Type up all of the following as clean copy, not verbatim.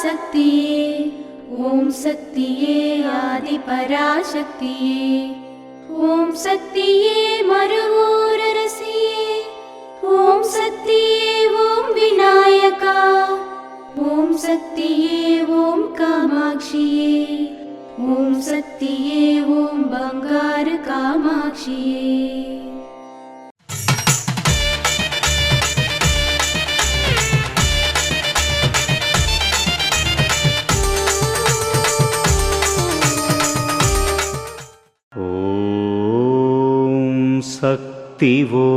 पराशक्तिये ॐ शक्तिये आदिपराशक्तिये ॐ शक्तिये मरुवोररसिये ॐ शक्तिये ॐ विनायका ॐ शक्तिये ॐ कामाक्षिये ॐ शक्तिये ॐ बंगार कामाक्षिये। శక్తివో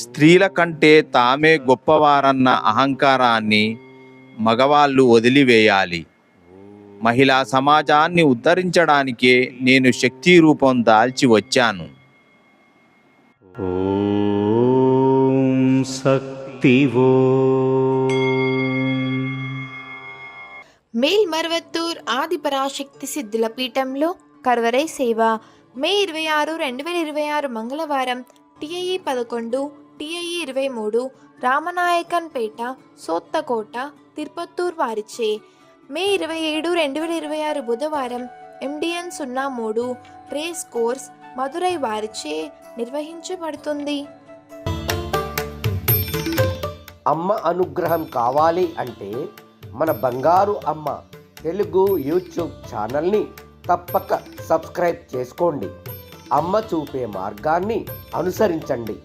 స్త్రీల కంటే తామే గొప్పవారన్న అహంకారాన్ని మగవాళ్ళు వదిలివేయాలి. మహిళా సమాజాన్ని ఉద్ధరించడానికే నేను శక్తి రూపం దాల్చి వచ్చాను. ఓం శక్తివో. మేల్మరువత్తూర్ ఆదిపరాశక్తి సిద్ధుల పీఠంలో కర్వరై సేవ మే 26, 2026 మంగళవారం టిఐఈ 11, టిఐఈ 23 రామనాయకన్ పేట సోత్తకోట తిరుపత్తూర్ వారిచే. మే 27, 2026 బుధవారం ఎండిఎన్ 03 రేస్ కోర్స్ మదురై వారిచే నిర్వహించబడుతుంది. అమ్మ అనుగ్రహం కావాలి అంటే మన బంగారు అమ్మ తెలుగు యూట్యూబ్ ఛానల్ని తప్పక సబ్స్క్రైబ్ చేసుకోండి. అమ్మ చూపే మార్గాన్ని అనుసరించండి.